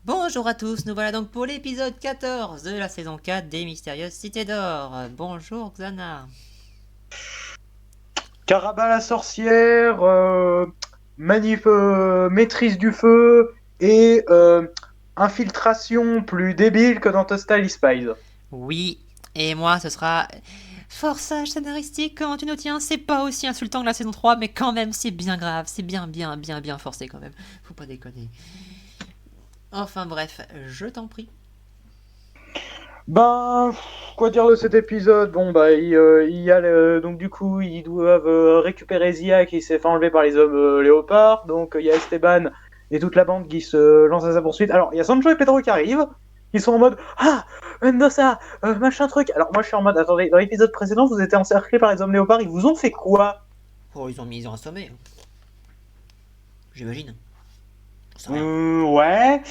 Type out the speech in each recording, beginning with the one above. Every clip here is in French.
Bonjour à tous, nous voilà donc pour l'épisode 14 de la saison 4 des Mystérieuses Cités d'Or. Bonjour Xana. Caraba la sorcière, maîtrise du feu et infiltration plus débile que dans Total Spies. Oui, et moi ce sera forçage scénaristique, comment tu nous tiens. C'est pas aussi insultant que la saison 3, mais quand même c'est bien grave, c'est bien forcé quand même. Faut pas déconner. Enfin bref, je t'en prie. Ben, quoi dire de cet épisode? Bon, bah, il y a donc du coup, ils doivent récupérer Zia qui s'est fait enlever par les hommes léopards. Donc, il y a Esteban et toute la bande qui se lance à sa poursuite. Alors, il y a Sancho et Pedro qui arrivent, qui sont en mode Ah, Mendoza, machin truc. Alors, moi, je suis en mode Attendez, dans l'épisode précédent, vous étiez encerclés par les hommes léopards, ils vous ont fait quoi? Oh, ils ont assommé, j'imagine. J'en sais rien. Ouais,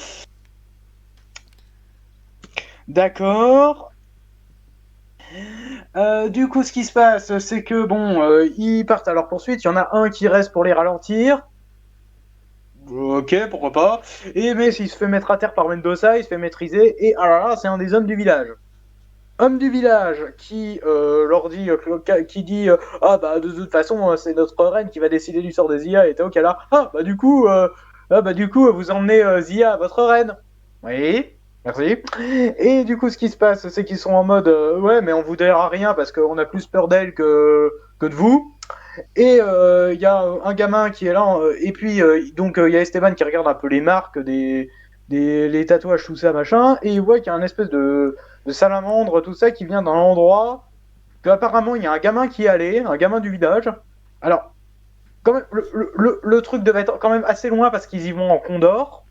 d'accord. Du coup, ce qui se passe, c'est que bon, ils partent à leur poursuite. Il y en a un qui reste pour les ralentir. Ok, pourquoi pas. Et mais s'il se fait mettre à terre par Mendoza, il se fait maîtriser. Et alors là, c'est un des hommes du village. Homme du village qui leur dit, qui dit, ah bah de toute façon, c'est notre reine qui va décider du sort des IA. Et Tao qui est là, bah du coup, vous emmenez Zia à votre reine. Oui. Merci. Et du coup, ce qui se passe, c'est qu'ils sont en mode ouais, mais on vous dira rien parce qu'on a plus peur d'elle que de vous. Et il y a un gamin qui est là, et puis donc il y a Esteban qui regarde un peu les marques les tatouages, tout ça, machin, et il voit qu'il y a un espèce de salamandre, tout ça, qui vient d'un endroit que apparemment il y a un gamin qui est allé, un gamin du village. Alors, quand même, le truc devait être quand même assez loin parce qu'ils y vont en Condor.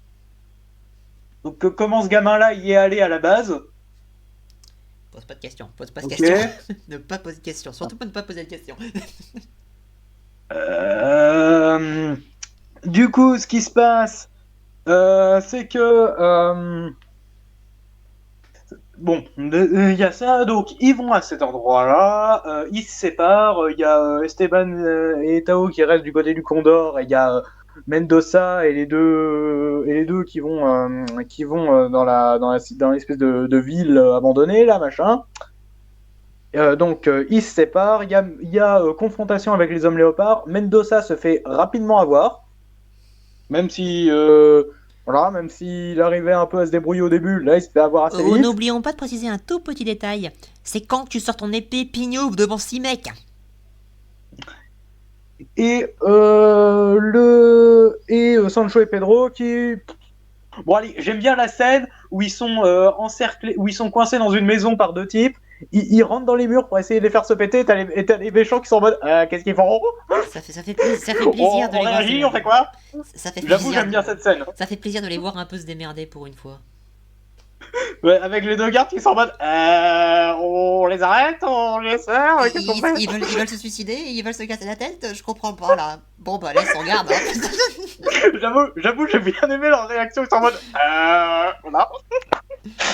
Donc comment ce gamin-là y est allé à la base? Pose pas de questions, pose pas de Ok. questions. Ne pas poser de questions, surtout pas ne pas poser de questions. Euh, du coup, ce qui se passe, c'est que bon, il y a ça, donc ils vont à cet endroit-là, ils se séparent, il y a Esteban et Tao qui restent du côté du Condor, et il y a Mendoza et les deux qui vont dans l'espèce de ville abandonnée, là, machin. Donc ils se séparent, il y a confrontation avec les hommes léopards, Mendoza se fait rapidement avoir, même si, voilà, même s'il arrivait un peu à se débrouiller au début, là il se fait avoir assez Oh, vite. n'oublions pas de préciser un tout petit détail. C'est quand que tu sors ton épée pignou devant 6 mecs. Et Sancho et Pedro qui bon allez, j'aime bien la scène où ils sont encerclés, où ils sont coincés dans une maison par deux types. Ils rentrent dans les murs pour essayer de les faire se péter. T'as les méchants qui sont en mode qu'est-ce qu'ils font? Ça fait plaisir de On les voir se réagit, on démerder. fait quoi? Ça fait J'avoue, plaisir, j'aime bien cette scène. ça fait plaisir de les voir un peu se démerder pour une fois. Ouais, avec les deux gardes qui sont en mode on les arrête, on les sert, qu'est-ce qu'on fait? Ils veulent se suicider, ils veulent se casser la tête, je comprends pas là. Bon bah laisse, on regarde. Hein. J'avoue, j'ai bien aimé leur réaction. Ils sont en mode voilà.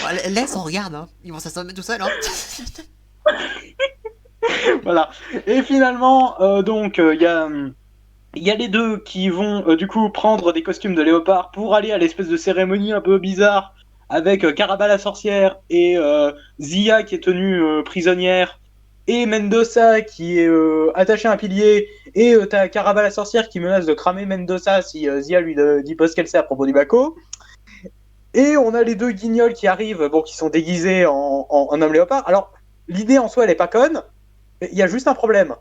Bah, laisse, on regarde. Hein. Ils vont s'assommer tout seuls. Hein. Voilà. Et finalement, donc, il y a les deux qui vont du coup prendre des costumes de léopard pour aller à l'espèce de cérémonie un peu bizarre avec Caraba la sorcière et Zia qui est tenue prisonnière et Mendoza qui est attaché à un pilier et t'as Caraba la sorcière qui menace de cramer Mendoza si Zia lui dit pas ce qu'elle sait à propos du Baco. Et on a les deux guignols qui arrivent, bon, qui sont déguisés en homme léopard. Alors, l'idée en soi, elle est pas conne. Il y a juste un problème.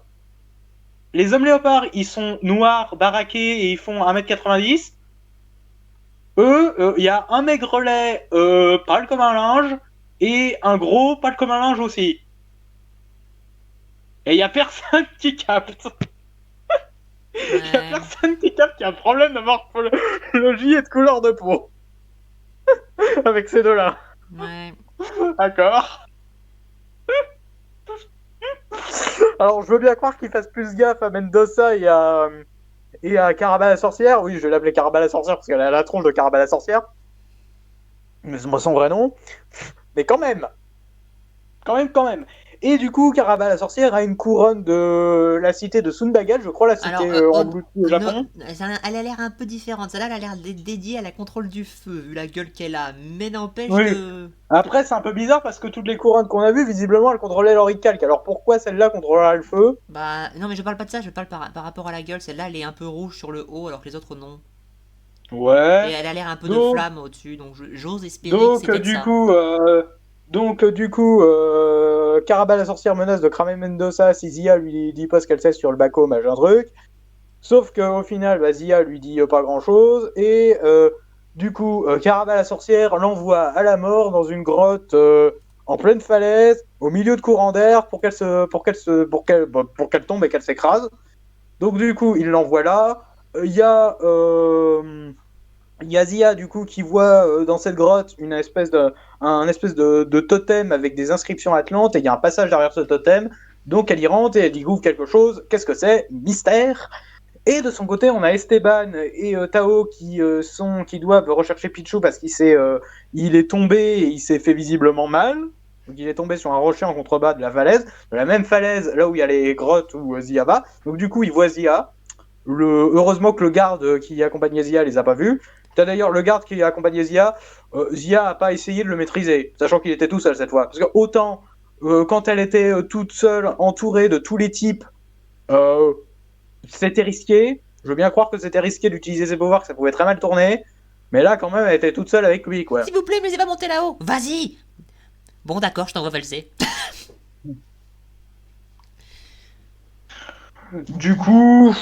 Les hommes léopards, ils sont noirs, baraqués et ils font 1m90. Eux, il y a un maigrelet pâle comme un linge et un gros pâle comme un linge aussi. Et il y a personne qui capte. Il y a Ouais, personne qui capte qu'il y a un problème de morphologie et de couleur de peau avec ces deux-là. ouais. D'accord. Alors, je veux bien croire qu'ils fassent plus gaffe à Mendoza et à Caraba la sorcière. Oui, je vais l'appeler Caraba la sorcière parce qu'elle a la tronche de Caraba la sorcière. Mais c'est moi son vrai nom. Mais quand même. Quand même. Et du coup, Caraba la sorcière a une couronne de la cité de Sundagal, je crois la cité Alors, en Bluetooth au Japon. elle a l'air un peu différente. Celle-là, elle a l'air dédiée à la contrôle du feu, vu la gueule qu'elle a. Mais n'empêche Oui. que... Après, c'est un peu bizarre parce que toutes les couronnes qu'on a vues, visiblement, elles contrôlaient l'oricalque. Alors pourquoi celle-là contrôlera le feu? Bah, non, mais je parle pas de ça, je parle par rapport à la gueule. Celle-là, elle est un peu rouge sur le haut, alors que les autres, non. Et Ouais. elle a l'air un peu de Donc, flamme au-dessus, donc j'ose espérer que c'est donc peut-être du ça. coup, Caraba la sorcière menace de cramer Mendoza si Zia lui dit pas ce qu'elle sait sur le baco, machin truc. Sauf qu'au final, bah, Zia lui dit pas grand-chose. Et du coup, Caraba la sorcière l'envoie à la mort dans une grotte en pleine falaise, au milieu de courants d'air, pour qu'elle tombe et qu'elle s'écrase. Donc du coup, il l'envoie là. Il y a Zia du coup qui voit dans cette grotte un espèce de totem avec des inscriptions atlantes et il y a un passage derrière ce totem. Donc elle y rentre et elle découvre quelque chose. Qu'est-ce que c'est? Mystère. Et de son côté, on a Esteban et Tao qui doivent rechercher Pichu parce il est tombé et il s'est fait visiblement mal. Donc il est tombé sur un rocher en contrebas de la falaise, de la même falaise là où il y a les grottes où Zia va. Donc du coup, il voit Zia. Heureusement que le garde qui accompagnait Zia les a pas vus. T'as d'ailleurs le garde qui accompagnait Zia. Zia a pas essayé de le maîtriser, sachant qu'il était tout seul cette fois. Parce que autant quand elle était toute seule, entourée de tous les types, euh, c'était risqué. Je veux bien croire que c'était risqué d'utiliser ses pouvoirs, que ça pouvait très mal tourner. Mais là, quand même, elle était toute seule avec lui, quoi. S'il vous plaît, me laissez pas monter là-haut. Vas-y. Bon, d'accord, je t'envoie valser. Du coup,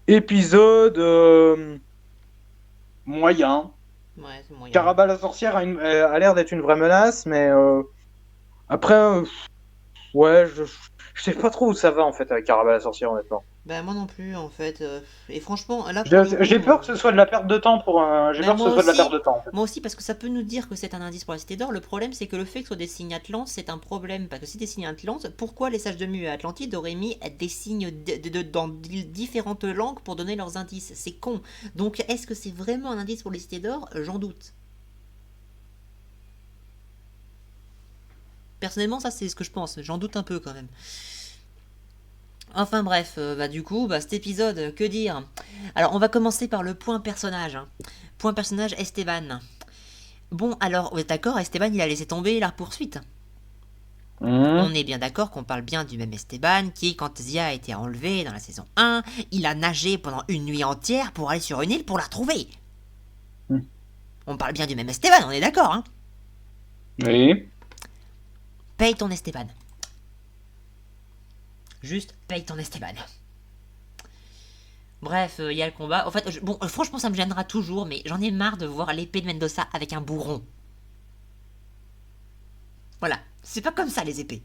épisode moyen. Ouais, c'est moyen. Caraba la sorcière a l'air d'être une vraie menace, mais après, ouais, je sais pas trop où ça va en fait avec Caraba la sorcière, honnêtement. Bah, moi non plus, en fait. Et franchement, là, pour le J'ai coup... peur que ce soit de la perte de temps j'ai Ben peur que ce soit de la perte de temps. En fait. moi aussi, parce que ça peut nous dire que c'est un indice pour la Cité d'Or. Le problème, c'est que le fait que ce soit des signes Atlantes, c'est un problème. Parce que si des signes Atlantes, pourquoi les sages de Mu et Atlantide auraient mis des signes dans différentes langues pour donner leurs indices? C'est con. Donc, est-ce que c'est vraiment un indice pour les Cités d'Or? J'en doute. Personnellement, ça, c'est ce que je pense. J'en doute un peu quand même. Enfin bref, bah du coup, bah, cet épisode, que dire? Alors, on va commencer par le point personnage, hein. Point personnage Esteban. Bon, alors, vous êtes d'accord, Esteban, il a laissé tomber la poursuite. On est bien d'accord qu'on parle bien du même Esteban qui, quand Zia a été enlevée dans la saison 1, il a nagé pendant une nuit entière pour aller sur une île pour la retrouver. Mm. On parle bien du même Esteban, on est d'accord, hein? Oui. Paye ton Esteban. Juste paye ton Esteban. Bref, il y a le combat. En fait, bon, franchement, ça me gênera toujours, mais j'en ai marre de voir l'épée de Mendoza avec un bourron. Voilà, c'est pas comme ça les épées.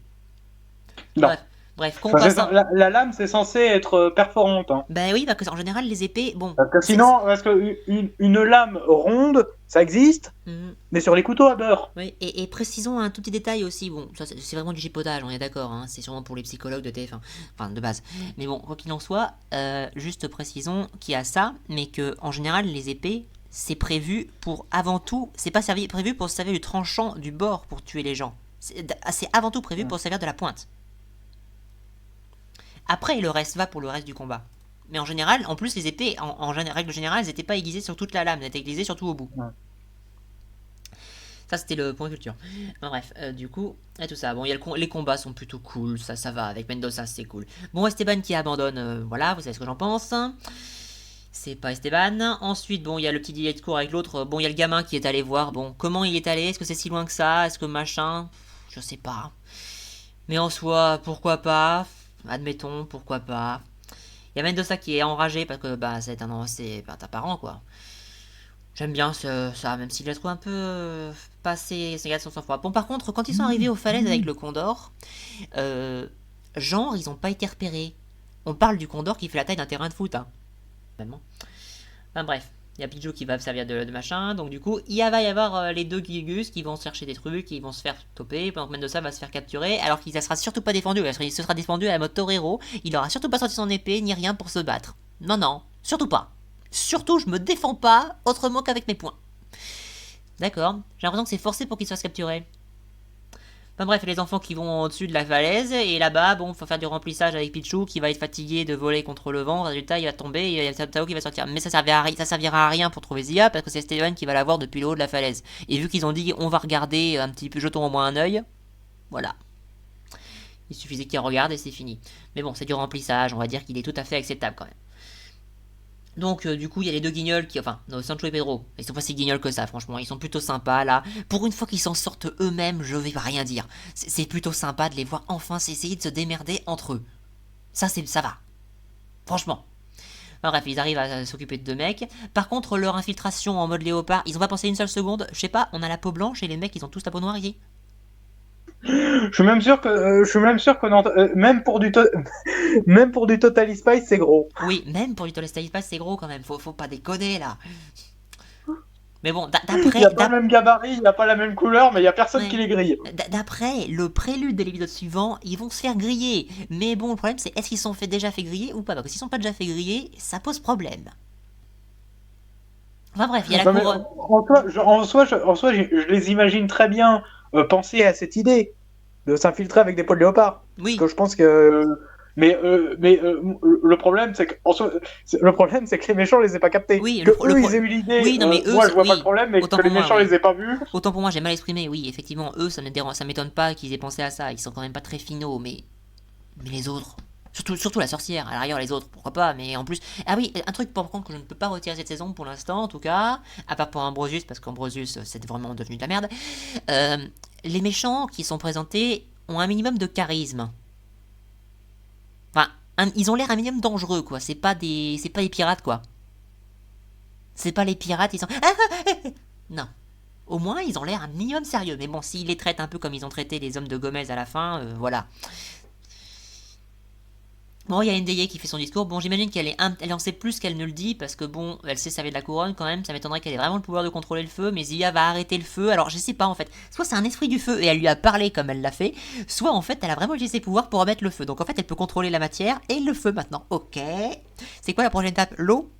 Non. Bref, qu'on Enfin, passe. la lame, c'est censé être perforante. Hein. Ben oui, parce qu'en général, les épées, bon. Parce que sinon, une lame ronde, ça existe, mais sur les couteaux à beurre. Oui, et précisons un tout petit détail aussi. Bon, ça c'est vraiment du chipotage, on est d'accord. Hein, c'est sûrement pour les psychologues de TF1, enfin de base. Mais bon, quoi qu'il en soit, juste précisons qu'il y a ça, mais que en général, les épées, c'est prévu pour avant tout. C'est pas prévu pour se servir du tranchant du bord pour tuer les gens. C'est avant tout prévu pour se servir de la pointe. Après, le reste va pour le reste du combat. Mais en général, en plus, les épées, en règle générale, elles n'étaient pas aiguisées sur toute la lame, elles étaient aiguisées surtout au bout. Ouais. Ça, c'était le point culture. Enfin, bref, du coup, et tout ça. Bon, les combats sont plutôt cool, ça va. Avec Mendoza, c'est cool. Bon, Esteban qui abandonne, voilà, vous savez ce que j'en pense. C'est pas Esteban. Ensuite, bon, il y a le petit discours avec l'autre. Bon, il y a le gamin qui est allé voir. Bon, comment il est allé? Est-ce que c'est si loin que ça? Est-ce que machin? Je sais pas. Mais en soi, pourquoi pas? Admettons, pourquoi pas. Il y a Mendoza qui est enragé parce que bah, c'est ta parent, quoi. J'aime bien ça, même s'il la trouve un peu passé, c'est son sang-froid. Bon, par contre, quand ils sont arrivés aux falaises avec le Condor, genre, ils ont pas été repérés. On parle du Condor qui fait la taille d'un terrain de foot, hein. Enfin bref, il y a Pichu qui va servir de machin, donc du coup, va y avoir les deux Gigus qui vont chercher des trucs, qui vont se faire toper, pendant que Mendoza va se faire capturer, alors qu'il ne sera surtout pas défendu, il se sera défendu à la mode Torero, il aura surtout pas sorti son épée, ni rien pour se battre. Non, non, surtout pas. Surtout, je me défends pas autrement qu'avec mes poings. D'accord, j'ai l'impression que c'est forcé pour qu'il se fasse capturer. Enfin bref, les enfants qui vont au-dessus de la falaise, et là-bas, bon, faut faire du remplissage avec Pichou qui va être fatigué de voler contre le vent. Résultat, il va tomber et il y a Tao qui va sortir. Mais ça servira à rien pour trouver Zia parce que c'est Steven qui va la voir depuis le haut de la falaise. Et vu qu'ils ont dit on va regarder un petit peu, jetons au moins un œil, voilà. Il suffisait qu'il regarde et c'est fini. Mais bon, c'est du remplissage, on va dire qu'il est tout à fait acceptable quand même. Donc du coup il y a les deux guignols qui, enfin no, Sancho et Pedro, ils sont pas si guignols que ça franchement, ils sont plutôt sympas là. Pour une fois qu'ils s'en sortent eux-mêmes, je vais pas rien dire. C'est plutôt sympa de les voir enfin s'essayer de se démerder entre eux. Ça va, franchement. Enfin, bref, ils arrivent à s'occuper de deux mecs. Par contre leur infiltration en mode léopard, ils ont pas pensé une seule seconde. Je sais pas, on a la peau blanche et les mecs ils ont tous la peau noire ici. Je suis même sûr que, même pour même pour du Total Spice, c'est gros. Oui, même pour du Tolestay Pass c'est gros quand même, faut pas déconner là. Mais bon, Il n'y a pas le même gabarit, il n'y a pas la même couleur, mais il n'y a personne qui ouais. les grille. D'après le prélude de l'épisode suivant, ils vont se faire griller. Mais bon, le problème c'est est-ce qu'ils sont déjà fait griller ou pas? Parce que s'ils sont pas déjà fait griller, ça pose problème. Enfin bref, il y a la Non, mais couronne. en soi, je les imagine très bien penser à cette idée de s'infiltrer avec des peaux de léopard. Parce que Oui, je pense que. Le problème, c'est que, le problème, c'est que les méchants les aient pas captés. oui, Que eux, ils aient eu l'idée, oui, non mais eux, moi, je vois pas le oui. problème, mais Autant que pour les moi, méchants oui. les aient pas vus. Autant pour moi, j'ai mal exprimé, oui, effectivement, eux, ça m'étonne pas qu'ils aient pensé à ça. Ils sont quand même pas très finaux, mais les autres. Surtout la sorcière, à l'arrière les autres, pourquoi pas, mais en plus... Ah oui, un truc par contre que je ne peux pas retirer cette saison pour l'instant, en tout cas, à part pour Ambrosius, parce qu'Ambrosius c'est vraiment devenu de la merde, euh, les méchants qui sont présentés ont un minimum de charisme. Enfin, ils ont l'air un minimum dangereux, quoi, c'est pas des pirates, quoi. C'est pas les pirates, ils sont... Non. Au moins, ils ont l'air un minimum sérieux, mais bon, s'ils les traitent un peu comme ils ont traité les hommes de Gomez à la fin, voilà. Bon, il y a Ndeye qui fait son discours. Bon, j'imagine elle en sait plus qu'elle ne le dit, parce que bon, elle sait servir de la couronne quand même. Ça m'étonnerait qu'elle ait vraiment le pouvoir de contrôler le feu, mais Zia va arrêter le feu. Alors, je sais pas en fait. Soit c'est un esprit du feu et elle lui a parlé comme elle l'a fait, soit en fait elle a vraiment utilisé ses pouvoirs pour remettre le feu. Donc en fait, elle peut contrôler la matière et le feu maintenant. Ok. C'est quoi la prochaine étape? L'eau?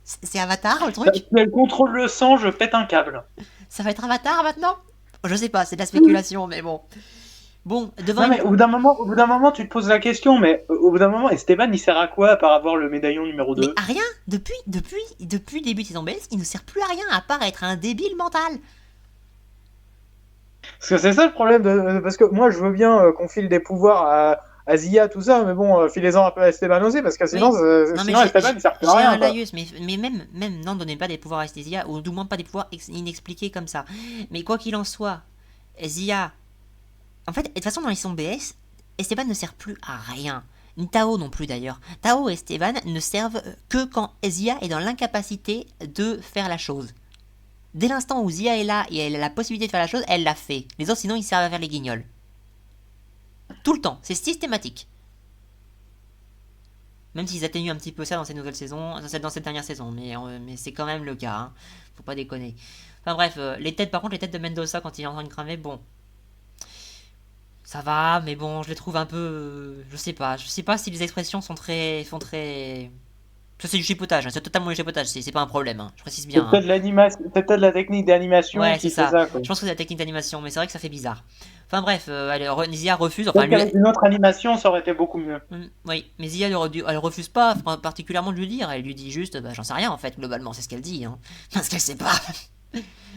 C'est Avatar le truc? Si elle contrôle le sang, je pète un câble. Ça va être Avatar maintenant? Je sais pas, c'est de la spéculation, mais bon. Bon, devant Non, une... mais au bout d'un moment, tu te poses la question, mais au bout d'un moment, Esteban, il sert à quoi à part avoir le médaillon numéro Mais 2? à rien. Depuis le début de saison BS, il ne sert plus à rien à part être un débile mental. Parce que c'est ça le problème, parce que moi, je veux bien qu'on file des pouvoirs à Zia, tout ça, mais bon, filez-en un peu à Esteban aussi, parce que sinon, Oui. Non mais Esteban, il sert plus à j'ai rien, un quoi. laïus, mais même non, donnez pas des pouvoirs à Zia, ou du moins pas des pouvoirs inexpliqués comme ça. Mais quoi qu'il en soit, Zia... En fait, de toute façon, dans les sons BS, Esteban ne sert plus à rien. Ni Tao non plus d'ailleurs. Tao et Esteban ne servent que quand Zia est dans l'incapacité de faire la chose. Dès l'instant où Zia est là et elle a la possibilité de faire la chose, elle l'a fait. Les autres, sinon, ils servent à faire les guignols. Tout le temps, c'est systématique. Même s'ils atténuent un petit peu ça dans cette nouvelle saison, dans cette dernière saison, mais c'est quand même le cas, hein. Faut pas déconner. Enfin bref, les têtes, par contre, les têtes de Mendoza quand il est en train de cramer, bon. Ça va, mais bon, je les trouve un peu. Je sais pas si les expressions sont très. Ça, c'est du chipotage, hein, c'est totalement du chipotage, c'est pas un problème, hein, je précise bien, C'est hein. peut-être l'animation, c'est peut-être la technique d'animation Ouais, c'est qui fait ça. ça, quoi. Je pense que c'est la technique d'animation, mais c'est vrai que ça fait bizarre. Enfin bref, Zia refuse, enfin Peut-être lui. qu'avec une autre animation, ça aurait été beaucoup mieux. Oui, mais Zia elle refuse pas particulièrement de lui dire, elle lui dit juste, bah j'en sais rien en fait, globalement, c'est ce qu'elle dit, hein. Parce qu'elle sait pas.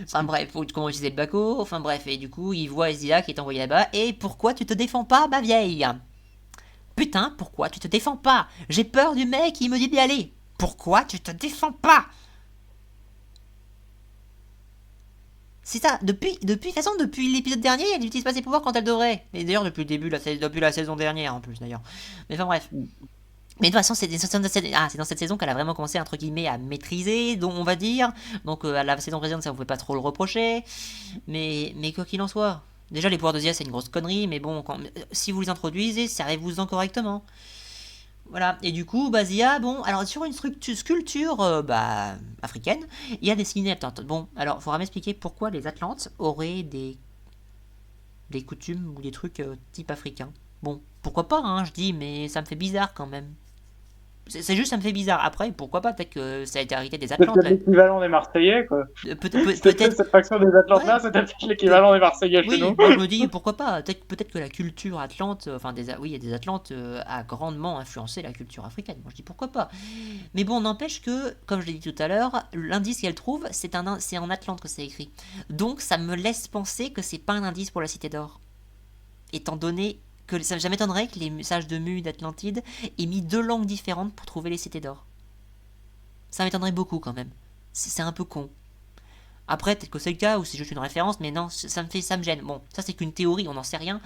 Enfin bref, faut comment utiliser le baco, enfin bref, et du coup, il voit Zia qui est envoyée là-bas, et pourquoi tu te défends pas, ma vieille? Putain, pourquoi tu te défends pas? J'ai peur du mec qui me dit d'y aller. Pourquoi tu te défends pas? C'est ça, de toute façon, depuis l'épisode dernier, elle n'utilise pas ses pouvoirs quand elle devrait. Et d'ailleurs, depuis le début, depuis la saison dernière en plus, d'ailleurs. Mais enfin bref. Mais de toute façon, c'est dans cette saison qu'elle a vraiment commencé, entre guillemets, à maîtriser, donc, on va dire. Donc, à la saison précédente, ça on pouvait pas trop le reprocher. Mais quoi qu'il en soit. Déjà, les pouvoirs de Zia, c'est une grosse connerie, mais bon, si vous les introduisez, servez-vous-en correctement. Voilà, et du coup, bah, Zia, bon, alors sur une sculpture africaine, il y a dessiné. Attends, bon, alors, faudra m'expliquer pourquoi les Atlantes auraient des coutumes ou des trucs type africain. Bon, pourquoi pas, hein, je dis, mais ça me fait bizarre quand même. C'est juste, ça me fait bizarre. Après, pourquoi pas, peut-être que ça a été hérité des C'est Atlantes. peut-être l'équivalent des Marseillais, quoi. Peut-être. Cette faction des Atlantes-là, Ouais, c'est peut-être l'équivalent des Marseillais chez oui, nous. moi je me dis pourquoi pas. Peut-être que la culture atlante, oui, il y a des Atlantes, a grandement influencé la culture africaine. Moi je dis pourquoi pas. Mais bon, n'empêche que, comme je l'ai dit tout à l'heure, l'indice qu'elle trouve, c'est en Atlante que c'est écrit. Donc ça me laisse penser que c'est pas un indice pour la Cité d'Or. Étant donné que ça m'étonnerait que les messages de Mu d'Atlantide aient mis 2 langues différentes pour trouver les Cités d'Or. Ça m'étonnerait beaucoup quand même. C'est un peu con. Après, peut-être que c'est le cas, ou c'est juste une référence, mais non, ça me gêne. Bon, ça c'est qu'une théorie, on n'en sait rien.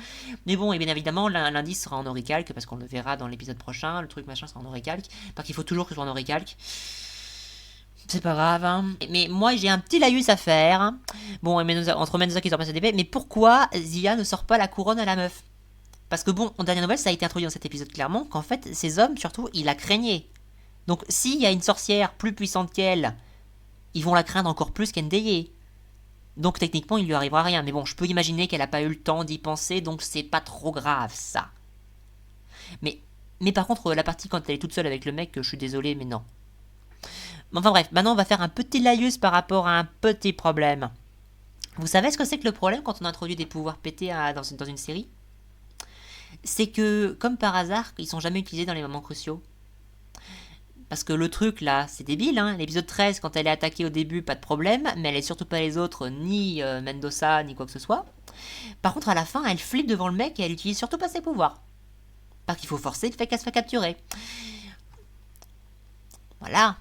Mais bon, et bien évidemment, l'indice sera en oricalque, parce qu'on le verra dans l'épisode prochain, le truc machin sera en oricalque. Parce qu'il faut toujours que ce soit en oricalque. C'est pas grave, hein. Mais moi, j'ai un petit laïus à faire. Bon, entre Mendoza qui sort pas CDP, mais pourquoi Zia ne sort pas la couronne à la meuf? Parce que bon, en dernière nouvelle, ça a été introduit dans cet épisode clairement, qu'en fait, ces hommes, surtout, ils la craignaient. Donc, s'il y a une sorcière plus puissante qu'elle, ils vont la craindre encore plus qu'Ndeye. Donc techniquement, il lui arrivera rien. Mais bon, je peux imaginer qu'elle n'a pas eu le temps d'y penser, donc c'est pas trop grave, ça. Mais par contre, la partie quand elle est toute seule avec le mec, je suis désolé, mais non. Enfin bref, maintenant on va faire un petit laïus par rapport à un petit problème. Vous savez ce que c'est que le problème quand on introduit des pouvoirs pétés dans une série? C'est que, comme par hasard, ils sont jamais utilisés dans les moments cruciaux. Parce que le truc là, c'est débile, hein. L'épisode 13, quand elle est attaquée au début, pas de problème, mais elle est surtout pas les autres, ni Mendoza, ni quoi que ce soit. Par contre, à la fin, elle flippe devant le mec et elle utilise surtout pas ses pouvoirs. Parce qu'il faut forcer le fait qu'elle se fait capturer. Voilà.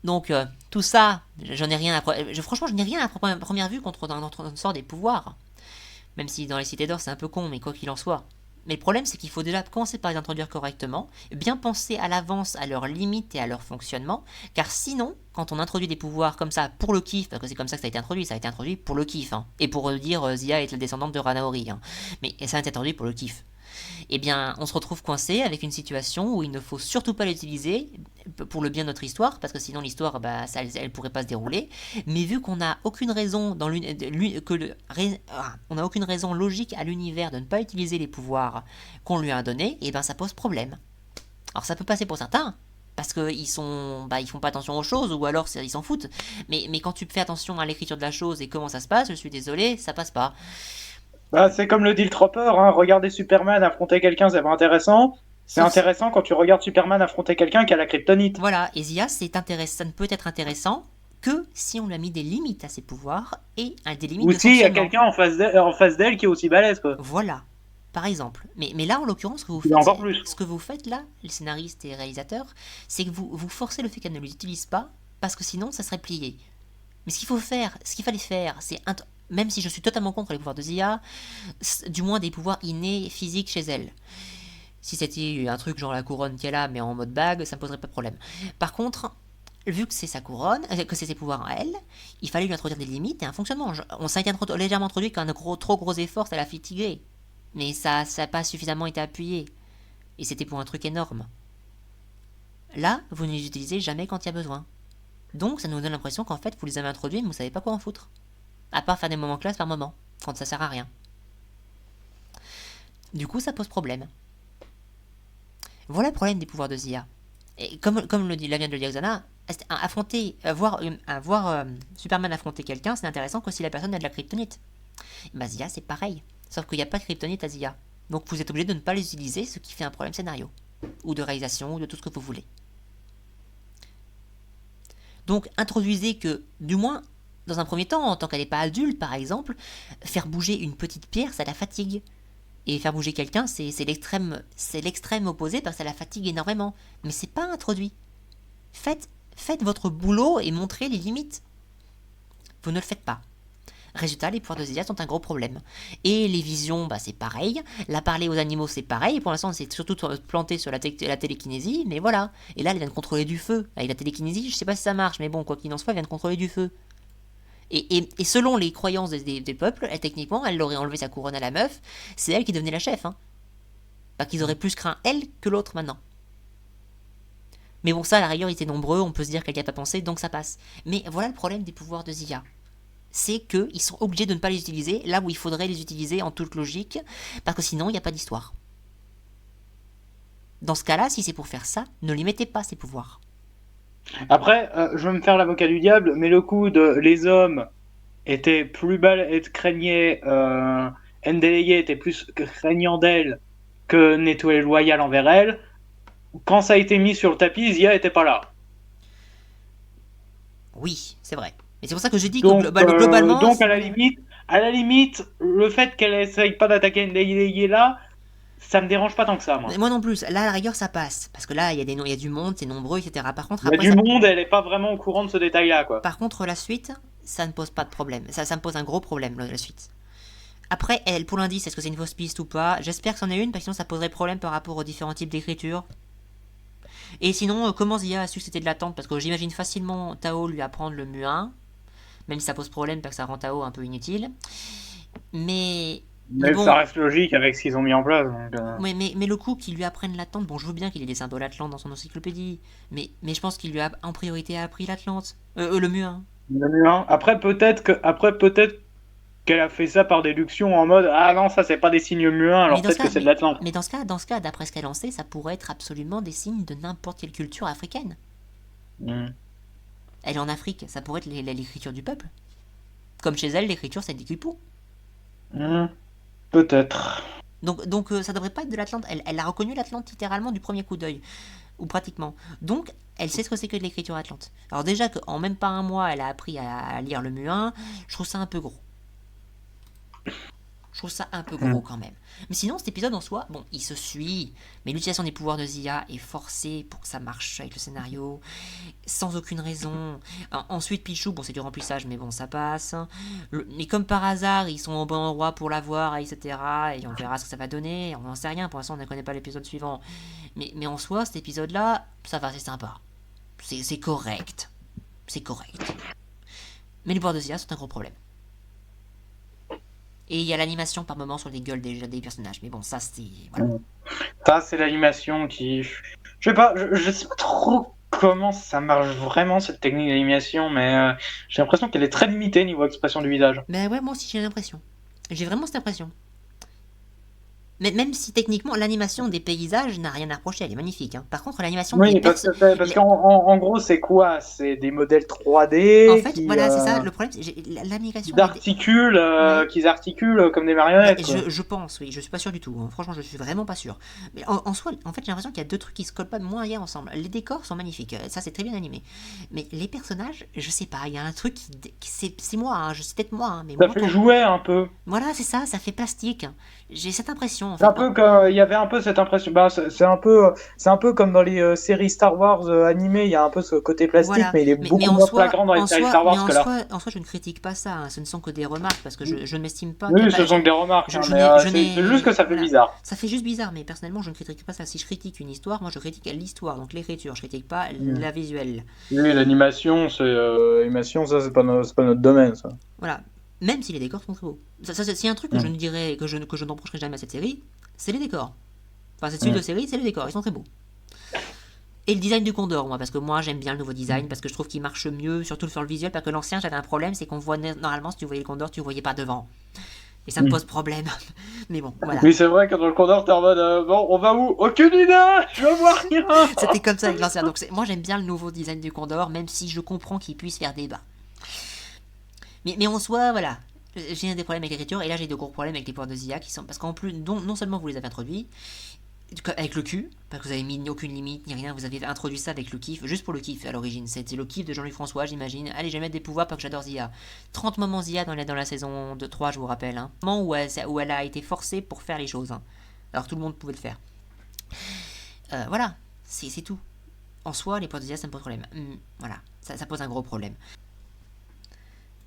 Donc, tout ça, j'en ai rien à. Franchement, je n'ai rien à première vue contre un sort des pouvoirs. Même si dans les cités d'or, c'est un peu con, mais quoi qu'il en soit. Mais le problème, c'est qu'il faut déjà commencer par les introduire correctement, bien penser à l'avance à leurs limites et à leur fonctionnement, car sinon, quand on introduit des pouvoirs comme ça pour le kiff, parce que c'est comme ça que ça a été introduit pour le kiff, hein, et pour dire Zia est la descendante de Ranaori, hein, mais ça a été introduit pour le kiff. Eh bien, on se retrouve coincé avec une situation où il ne faut surtout pas l'utiliser pour le bien de notre histoire, parce que sinon l'histoire, elle pourrait pas se dérouler. Mais vu qu'on n'a aucune raison on n'a aucune raison logique à l'univers de ne pas utiliser les pouvoirs qu'on lui a donnés, et ben ça pose problème. Alors ça peut passer pour certains, parce qu'ils ils font pas attention aux choses, ou alors ils s'en foutent. Mais quand tu fais attention à l'écriture de la chose et comment ça se passe, je suis désolé, ça passe pas. Bah, c'est comme le Deal Trooper, hein. Regarder Superman affronter quelqu'un, c'est pas intéressant. C'est intéressant quand tu regardes Superman affronter quelqu'un qui a la kryptonite. Voilà, et Zia, ça ne peut être intéressant que si on lui a mis des limites à ses pouvoirs et des limites Ou de si il y a fonctionnement. quelqu'un en face d'elle qui est aussi balèze, quoi. Voilà, par exemple. Mais là, en l'occurrence, ce que vous faites là, les scénaristes et réalisateurs, c'est que vous forcez le fait qu'elle ne les utilise pas, parce que sinon, ça serait plié. Mais ce qu'il fallait faire, c'est même si je suis totalement contre les pouvoirs de Zia, du moins des pouvoirs innés physiques chez elle. Si c'était un truc genre la couronne qu'elle a, mais en mode bague, ça me poserait pas de problème. Par contre, vu que c'est sa couronne, que c'est ses pouvoirs à elle, il fallait lui introduire des limites et un fonctionnement. On s'est légèrement introduit qu'un trop gros effort, ça l'a fatigué. Mais ça n'a pas suffisamment été appuyé. Et c'était pour un truc énorme. Là, vous ne les utilisez jamais quand il y a besoin. Donc ça nous donne l'impression qu'en fait, vous les avez introduits, mais vous savez pas quoi en foutre. À part faire des moments classe par moment, quand ça sert à rien. Du coup, ça pose problème. Voilà le problème des pouvoirs de Zia. Et comme la vient de le dire Xana, voir Superman affronter quelqu'un, c'est intéressant que si la personne a de la kryptonite. Bah Zia, c'est pareil. Sauf qu'il n'y a pas de kryptonite à Zia. Donc vous êtes obligé de ne pas les utiliser, ce qui fait un problème scénario. Ou de réalisation, ou de tout ce que vous voulez. Donc introduisez que, du moins, dans un premier temps, en tant qu'elle n'est pas adulte par exemple, faire bouger une petite pierre, ça la fatigue. Et faire bouger quelqu'un, c'est l'extrême opposé parce que ça la fatigue énormément. Mais c'est pas introduit. Faites votre boulot et montrez les limites. Vous ne le faites pas. Résultat, les pouvoirs de Zia sont un gros problème. Et les visions, c'est pareil. La parler aux animaux, c'est pareil. Pour l'instant, c'est surtout planté sur la télékinésie, mais voilà. Et là, elle vient de contrôler du feu. Avec la télékinésie, je sais pas si ça marche, mais bon, quoi qu'il en soit, elle vient de contrôler du feu. Et selon les croyances des peuples, techniquement, elle aurait enlevé sa couronne à la meuf, c'est elle qui devenait la chef. Hein. Pas qu'ils auraient plus craint elle que l'autre maintenant. Mais bon, ça, à la rigueur, ils étaient nombreux, on peut se dire qu'elle n'y a pas pensé, donc ça passe. Mais voilà le problème des pouvoirs de Zia. C'est qu'ils sont obligés de ne pas les utiliser là où il faudrait les utiliser en toute logique, parce que sinon, il n'y a pas d'histoire. Dans ce cas-là, si c'est pour faire ça, ne lui mettez pas ses pouvoirs. Après, je vais me faire l'avocat du diable, mais le coup de les hommes étaient plus craignaient, Ndeye était plus craignant d'elle que n'était loyal envers elle. Quand ça a été mis sur le tapis, Zia était pas là. Oui, c'est vrai. Mais c'est pour ça que je dis que Donc, globalement... donc à la limite, le fait qu'elle essaye pas d'attaquer Ndeye là, ça me dérange pas tant que ça, moi. Moi non plus. Là, à la rigueur, ça passe. Parce que là, il y a du monde, c'est nombreux, etc. Par contre, Il y a après, du monde, elle est pas vraiment au courant de ce détail-là, quoi. Par contre, la suite, ça ne pose pas de problème. Ça me pose un gros problème, la suite. Après, elle, pour l'indice, est-ce que c'est une fausse piste ou pas? J'espère que c'en est une, parce que sinon ça poserait problème par rapport aux différents types d'écriture. Et sinon, comment Zia a su que c'était de l'attente? Parce que j'imagine facilement Tao lui apprendre le Mu1, même si ça pose problème parce que ça rend Tao un peu inutile. Mais Mais bon, ça reste logique avec ce qu'ils ont mis en place. Donc, mais le coup qu'il lui apprenne l'atlante, bon, je veux bien qu'il ait des symboles atlantes dans son encyclopédie, mais je pense qu'il lui a en priorité appris l'atlante. Le Mu1. Après, peut-être qu'elle a fait ça par déduction en mode ah non, ça c'est pas des signes muins, Mais alors dans ce peut-être que cas, c'est de l'Atlante. mais dans ce cas, d'après ce qu'elle en sait, ça pourrait être absolument des signes de n'importe quelle culture africaine. Hmm. Elle est en Afrique, ça pourrait être l'écriture du peuple. Comme chez elle, l'écriture c'est des quipous. Hmm. Peut-être. Donc ça devrait pas être de l'Atlante. Elle a reconnu l'Atlante littéralement du premier coup d'œil, ou pratiquement. Donc elle sait ce que c'est que de l'écriture atlante. Alors déjà qu'en même pas un mois, elle a appris à lire le Mu1, je trouve ça un peu gros. Je trouve ça un peu gros quand même. Mais sinon, cet épisode en soi, bon, il se suit, mais l'utilisation des pouvoirs de Zia est forcée pour que ça marche avec le scénario, sans aucune raison. Ensuite, Pichou, bon, c'est du remplissage, mais bon, ça passe. Mais comme par hasard, ils sont au bon endroit pour l'avoir, etc. Et on verra ce que ça va donner. On n'en sait rien, pour l'instant, on ne connaît pas l'épisode suivant. Mais en soi, cet épisode-là, ça va, c'est sympa. C'est correct. C'est correct. Mais les pouvoirs de Zia sont un gros problème. Et il y a l'animation par moment sur les gueules des personnages. Mais bon, ça c'est... Voilà. Ça, c'est l'animation qui. Je sais pas, je sais pas trop comment ça marche vraiment cette technique d'animation, mais j'ai l'impression qu'elle est très limitée niveau expression du visage. Ben ouais, moi aussi j'ai l'impression. J'ai vraiment cette impression. Mais même si techniquement l'animation des paysages n'a rien à reprocher, elle est magnifique. Hein. Par contre, l'animation Oui, des parce personnages... qu'en gros, c'est quoi? C'est des modèles En 3D fait, voilà, c'est ça. Le problème, c'est l'animation... Ouais. qu'ils articulent comme des marionnettes. Quoi. Je pense, oui, je suis pas sûr du tout. Hein. Franchement, je suis vraiment pas sûr. Mais en soi, en fait, j'ai l'impression qu'il y a deux trucs qui se collent pas moins bien ensemble. Les décors sont magnifiques, ça c'est très bien animé. Mais les personnages, je sais pas, il y a un truc c'est moi, hein, c'est peut-être moi, hein, mais Ça moi, fait jouer un peu. voilà, c'est ça fait plastique. J'ai cette impression en C'est fait. un peu il y avait un peu cette impression. Bah, c'est un peu comme dans les séries Star Wars animées. Il y a un peu ce côté plastique, Voilà, mais il est mais beaucoup moins flagrant dans les séries Star Wars que là. en soi, je ne critique pas ça. Hein. Ce ne sont que des remarques parce que je ne m'estime pas Oui, capable. ce sont que des remarques, hein, mais c'est juste que ça fait Voilà. bizarre. Ça fait juste bizarre, mais personnellement, je ne critique pas ça. Si je critique une histoire, moi, je critique l'histoire, donc l'écriture. Je critique pas la visuelle. Oui, l'animation, l'animation, ça c'est pas notre domaine, ça. Voilà. Même si les décors sont très beaux. C'est un truc que je ne dirais que je n'en reprocherai jamais à cette série, c'est les décors. Enfin, cette suite de série, c'est les décors. Ils sont très beaux. Et le design du Condor, moi, parce que moi j'aime bien le nouveau design, parce que je trouve qu'il marche mieux, surtout sur le visuel, parce que l'ancien j'avais un problème, c'est qu'on voit normalement si tu voyais le Condor, tu ne voyais pas devant. Et ça me pose problème. Mais bon, voilà. Oui, c'est vrai que dans le Condor, t'es en mode bon, on va où? Aucune idée, je vois rien. C'était comme ça avec l'ancien. Donc moi j'aime bien le nouveau design du Condor, même si je comprends qu'il puisse faire débat. Mais en soi, voilà. J'ai des problèmes avec l'écriture, et là j'ai de gros problèmes avec les pouvoirs de Zia qui sont. Parce qu'en plus, non seulement vous les avez introduits, avec le cul, parce que vous avez mis aucune limite ni rien, vous avez introduit ça avec le kiff, juste pour le kiff à l'origine. C'était le kiff de Jean-Luc François, j'imagine. Allez, je vais mettre des pouvoirs parce que j'adore Zia. 30 moments Zia dans la saison 3, je vous rappelle. Hein. Moment où elle a été forcée pour faire les choses. Hein. Alors tout le monde pouvait le faire. Voilà, c'est tout. En soi, les pouvoirs de Zia, ça me pose problème. Voilà, ça pose un gros problème.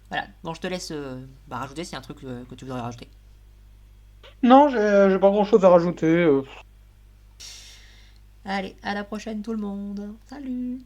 Voilà, bon, je te laisse rajouter s'il y a un truc que tu voudrais rajouter. Non, j'ai pas grand chose à rajouter. Allez, à la prochaine tout le monde. Salut!